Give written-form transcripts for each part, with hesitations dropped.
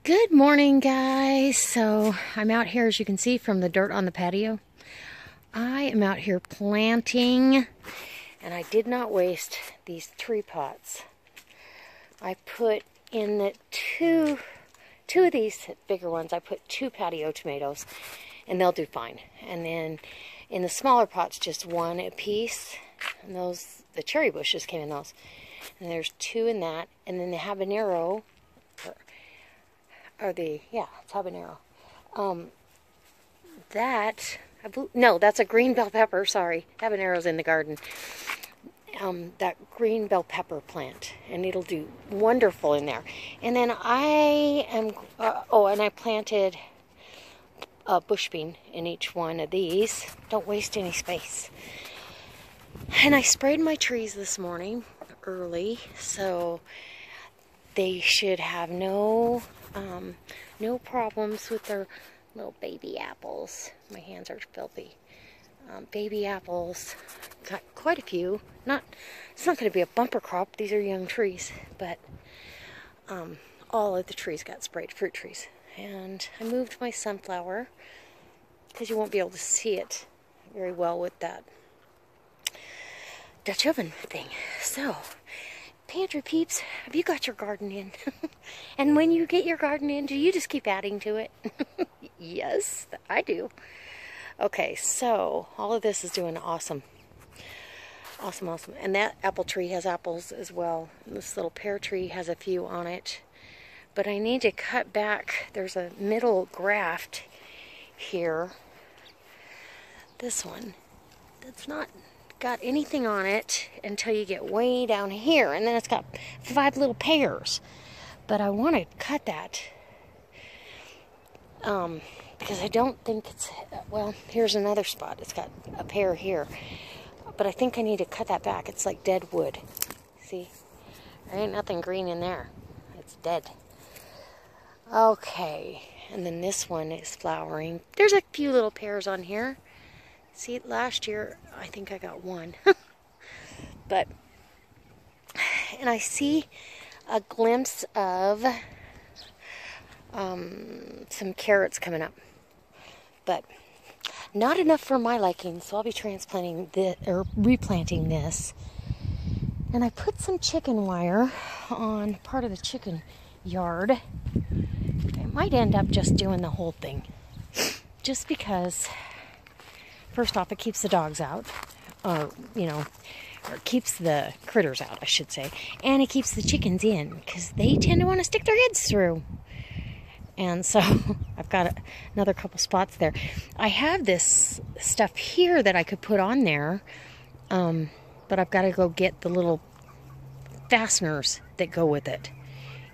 Good morning, guys. So I'm out here, as you can see from the dirt on the patio. I am out here planting, and I did not waste these tree pots. I put in the two of these bigger ones, I put 2 patio tomatoes, and they'll do fine. And then in the smaller pots, just 1 a piece. And those, the cherry bushes came in those. And there's 2 in that. And then the habanero, it's habanero. That's a green bell pepper, sorry. Habanero's in the garden. That green bell pepper plant, and it'll do wonderful in there. And then and I planted a bush bean in each one of these. Don't waste any space. And I sprayed my trees this morning early, so they should have no problems with their little baby apples. My hands are filthy. Baby apples, got quite a few. It's not going to be a bumper crop. These are young trees, but all of the trees got sprayed, fruit trees. And I moved my sunflower because you won't be able to see it very well with that Dutch oven thing. So, Pantry peeps, have you got your garden in? And when you get your garden in, do you just keep adding to it? Yes, I do. Okay, so all of this is doing awesome. Awesome. And that apple tree has apples as well. This little pear tree has a few on it. But I need to cut back. There's a middle graft here. This one. That's not got anything on it until you get way down here. And then it's got 5 little pears. But I want to cut that. Because I don't think it's, well, here's another spot. It's got a pear here. But I think I need to cut that back. It's like dead wood. See? There ain't nothing green in there. It's dead. Okay. And then this one is flowering. There's a few little pears on here. See, last year, I think I got 1. But, and I see a glimpse of some carrots coming up. But not enough for my liking, so I'll be transplanting this, or replanting this. And I put some chicken wire on part of the chicken yard. I might end up just doing the whole thing. Just because, first off, it keeps the dogs out. Or it keeps the critters out, I should say. And it keeps the chickens in, because they tend to want to stick their heads through. And so I've got another couple spots there. I have this stuff here that I could put on there, but I've got to go get the little fasteners that go with it.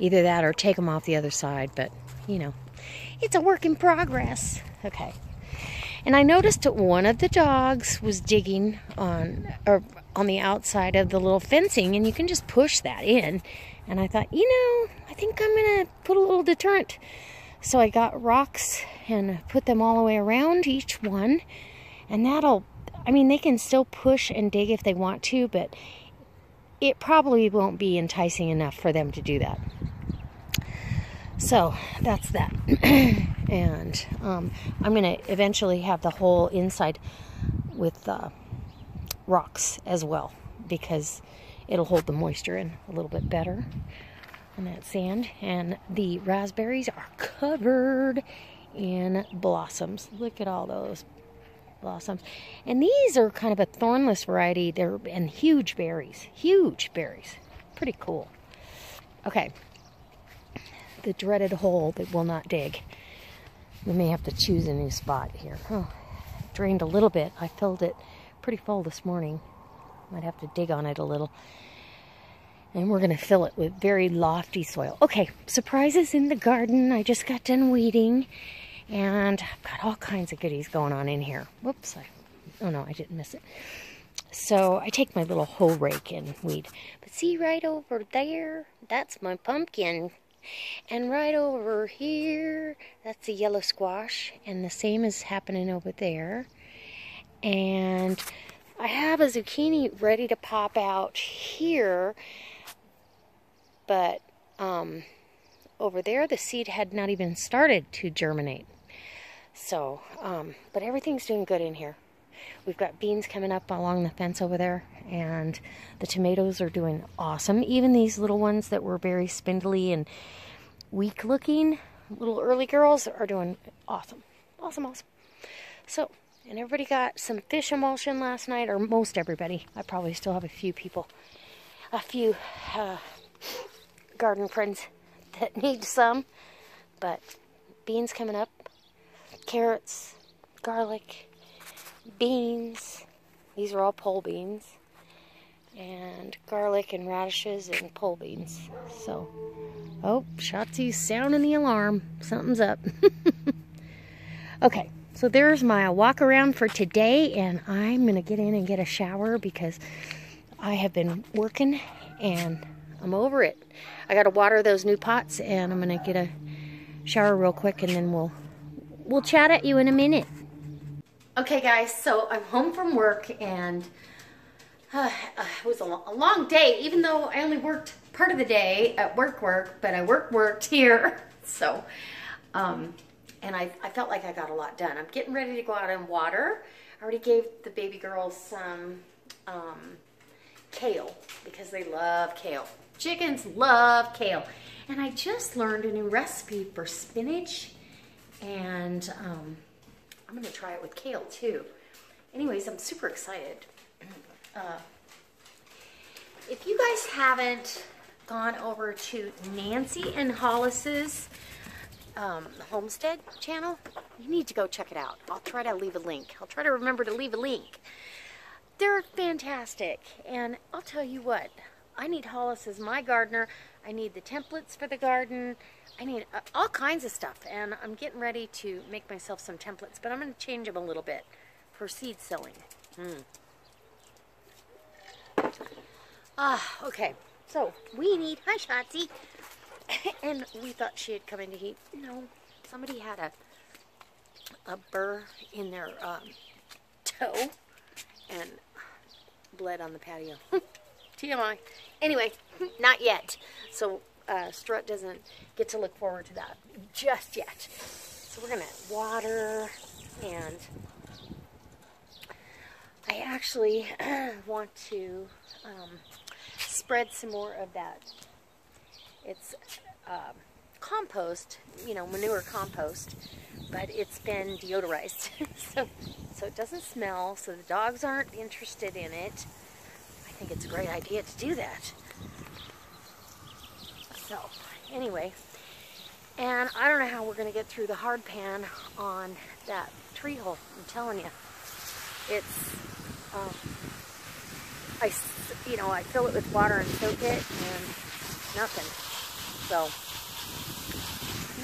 Either that or take them off the other side, but, it's a work in progress. Okay. And I noticed that one of the dogs was digging on the outside of the little fencing, and you can just push that in. And I thought, I think I'm going to put a little deterrent. So I got rocks and put them all the way around each one. And they can still push and dig if they want to, but it probably won't be enticing enough for them to do that. So that's that. And I'm going to eventually have the whole inside with rocks as well, because it'll hold the moisture in a little bit better on that sand. And the raspberries are covered in blossoms. Look at all those blossoms. And these are kind of a thornless variety. And huge berries. Huge berries. Pretty cool. Okay. The dreaded hole that will not dig. We may have to choose a new spot here. Oh, it drained a little bit. I filled it pretty full this morning. Might have to dig on it a little. And we're going to fill it with very lofty soil. Okay, surprises in the garden. I just got done weeding. And I've got all kinds of goodies going on in here. Whoops. Oh no, I didn't miss it. So I take my little hoe rake and weed. But see right over there? That's my pumpkin. And right over here, that's a yellow squash. And the same is happening over there. And I have a zucchini ready to pop out here. But over there, the seed had not even started to germinate. So, but everything's doing good in here. We've got beans coming up along the fence over there, and the tomatoes are doing awesome. Even these little ones that were very spindly and weak looking, little early girls, are doing awesome. Awesome. So, and everybody got some fish emulsion last night, or most everybody. I probably still have a few garden friends that need some, but beans coming up, carrots, garlic, beans. These are all pole beans, and garlic and radishes and pole beans. So, oh, Shotzi's sounding the alarm. Something's up. Okay, so there's my walk around for today, and I'm going to get in and get a shower because I have been working and I'm over it. I got to water those new pots, and I'm going to get a shower real quick, and then we'll chat at you in a minute. Okay guys, so I'm home from work, and it was a long day, even though I only worked part of the day at work, but I worked here. So, and I felt like I got a lot done. I'm getting ready to go out and water. I already gave the baby girls some kale because they love kale. Chickens love kale. And I just learned a new recipe for spinach, and I'm going to try it with kale too. Anyways, I'm super excited. If you guys haven't gone over to Nancy and Hollis's Homestead channel, you need to go check it out. I'll try to leave a link. I'll try to remember to leave a link. They're fantastic, and I'll tell you what, I need Hollis as my gardener. I need the templates for the garden. I need all kinds of stuff, and I'm getting ready to make myself some templates, but I'm going to change them a little bit for seed sowing. Okay, so we need, hi Shotzi, and we thought she had come in to eat. No, somebody had a burr in their toe and bled on the patio. TMI. Anyway, not yet. So Strut doesn't get to look forward to that just yet. So we're going to water, and I actually want to spread some more of that. It's compost, you know, manure compost, but it's been deodorized. so it doesn't smell, so the dogs aren't interested in it. I think it's a great idea to do that. So, anyway, and I don't know how we're going to get through the hard pan on that tree hole. I'm telling you, it's, I fill it with water and soak it, and nothing. So,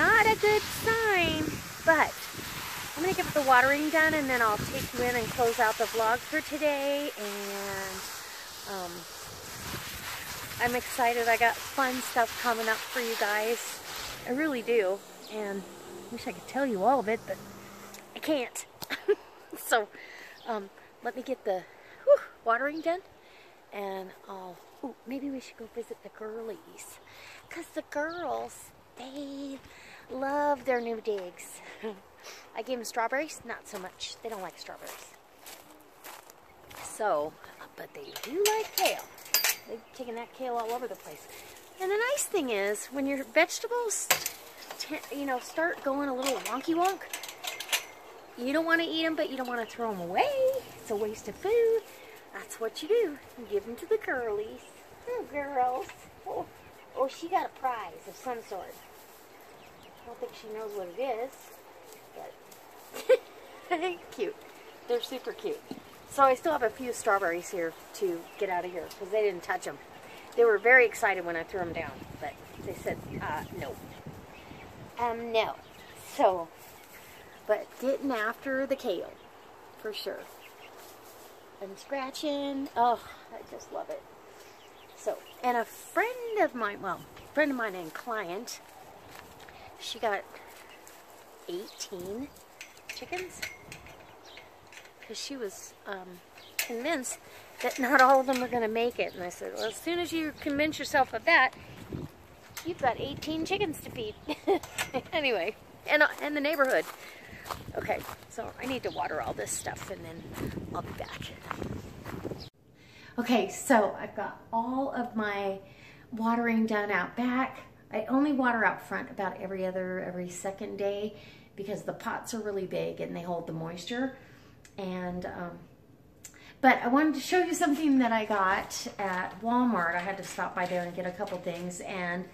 not a good sign, but I'm going to get the watering done, and then I'll take you in and close out the vlog for today, and I'm excited. I got fun stuff coming up for you guys. I really do. And I wish I could tell you all of it, but I can't. So, let me get the watering done. And maybe we should go visit the girlies. Because the girls, they love their new digs. I gave them strawberries. Not so much. They don't like strawberries. So, but they do like kale. They've taken that kale all over the place. And the nice thing is, when your vegetables, start going a little wonky wonk, you don't want to eat them, but you don't want to throw them away. It's a waste of food. That's what you do. You give them to the girlies. Oh, girls. Oh, she got a prize of some sort. I don't think she knows what it is, but cute. They're super cute. So I still have a few strawberries here to get out of here because they didn't touch them. They were very excited when I threw them down, but they said, no. No. So, but getting after the kale, for sure. And scratching. Oh, I just love it. So, and a friend of mine and client, she got 18 chickens. Because she was convinced that not all of them are going to make it. And I said, well, as soon as you convince yourself of that, You've got 18 chickens to feed. Anyway, and the neighborhood. Okay, so I need to water all this stuff and then I'll be back. Okay, so I've got all of my watering done out back. I only water out front about every second day because the pots are really big and they hold the moisture. And but I wanted to show you something that I got at Walmart. I had to stop by there and get a couple things, and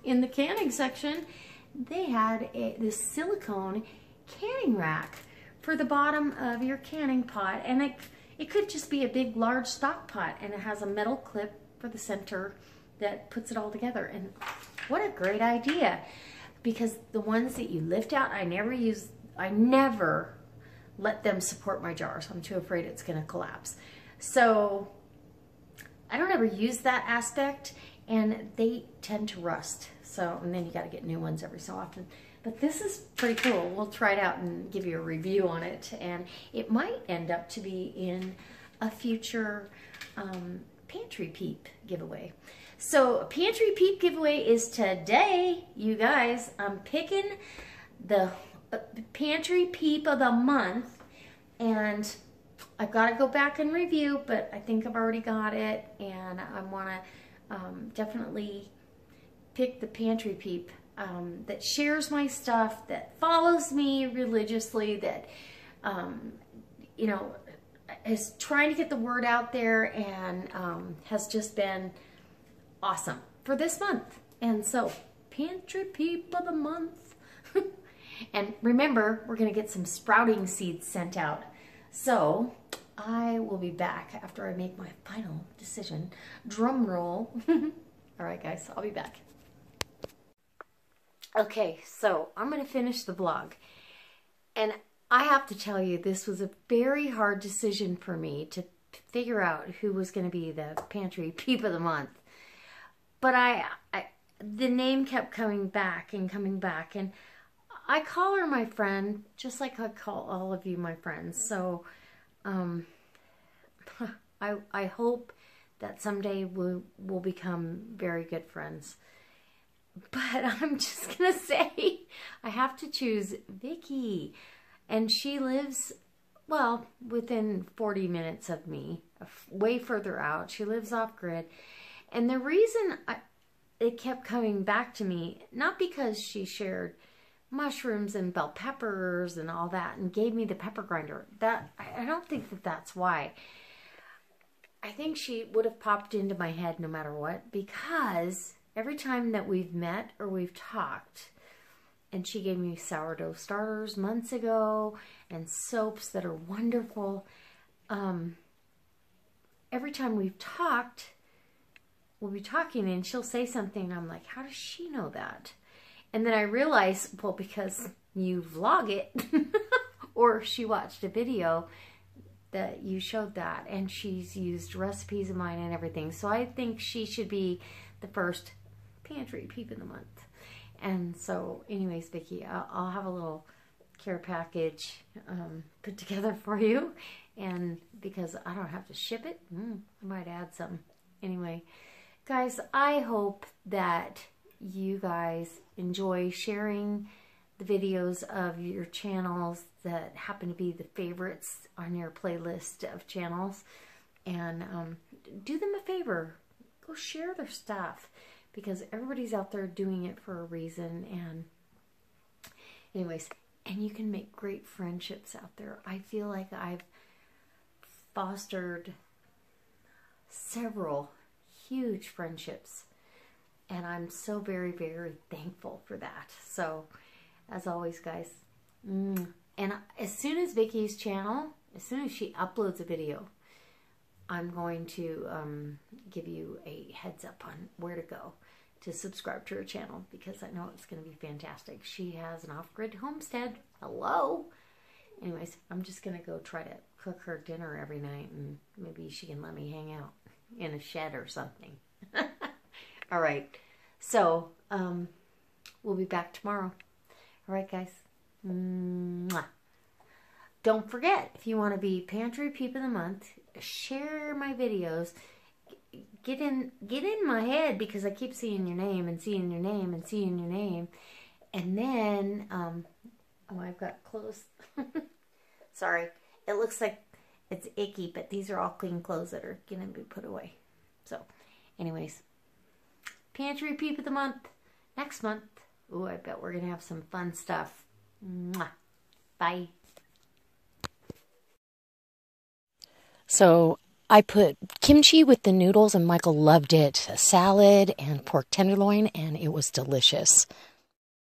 in the canning section, they had this silicone canning rack for the bottom of your canning pot, and it could just be a big, large stock pot, and it has a metal clip for the center that puts it all together. And what a great idea, because the ones that you lift out, I never let them support my jars. I'm too afraid it's going to collapse. So I don't ever use that aspect, and they tend to rust. So, and then you got to get new ones every so often. But this is pretty cool. We'll try it out and give you a review on it. And it might end up to be in a future Pantry Peep giveaway. So a Pantry Peep giveaway is today, you guys. I'm picking the Pantry Peep of the month, and I've got to go back and review, but I think I've already got it, and I want to definitely pick the Pantry Peep that shares my stuff, that follows me religiously, that you know, is trying to get the word out there, and has just been awesome for this month. And so Pantry Peep of the month. And remember, we're going to get some sprouting seeds sent out. So I will be back after I make my final decision. Drum roll. All right, guys, I'll be back. Okay, so I'm going to finish the vlog. And I have to tell you, this was a very hard decision for me to figure out who was going to be the Pantry Peep of the month. But the name kept coming back and coming back, and I call her my friend, just like I call all of you my friends. So I hope that someday we'll become very good friends. But I'm just going to say I have to choose Vicky. And she lives, well, within 40 minutes of me, way further out. She lives off-grid. And the reason it kept coming back to me, not because she shared mushrooms and bell peppers and all that and gave me the pepper grinder. I don't think that's why. I think she would have popped into my head no matter what, because every time that we've met or we've talked, and she gave me sourdough starters months ago and soaps that are wonderful. Every time we've talked, we'll be talking and she'll say something and I'm like, how does she know that? And then I realize, well, because you vlog it, or she watched a video that you showed that, and she's used recipes of mine and everything. So I think she should be the first Pantry Peep of the month. And so anyways, Vicky, I'll have a little care package put together for you. And because I don't have to ship it, I might add some. Anyway, guys, I hope that you guys enjoy sharing the videos of your channels that happen to be the favorites on your playlist of channels. And do them a favor. Go share their stuff, because everybody's out there doing it for a reason. And anyways, and you can make great friendships out there. I feel like I've fostered several huge friendships, and I'm so very, very thankful for that. So as always, guys, and as soon as Vicky's channel, as soon as she uploads a video, I'm going to give you a heads up on where to go to subscribe to her channel, because I know it's going to be fantastic. She has an off-grid homestead. Hello. Anyways, I'm just going to go try to cook her dinner every night, and maybe she can let me hang out in a shed or something. All right. So, we'll be back tomorrow. All right, guys. Mwah. Don't forget, if you want to be Pantry Peep of the Month, share my videos. get in my head because I keep seeing your name and seeing your name and seeing your name. And then, oh, I've got clothes. Sorry. It looks like it's icky, but these are all clean clothes that are going to be put away. So, anyways, Pantry Peep of the month. Next month, ooh, I bet we're going to have some fun stuff. Mwah. Bye. So, I put kimchi with the noodles, and Michael loved it. A salad and pork tenderloin, and it was delicious.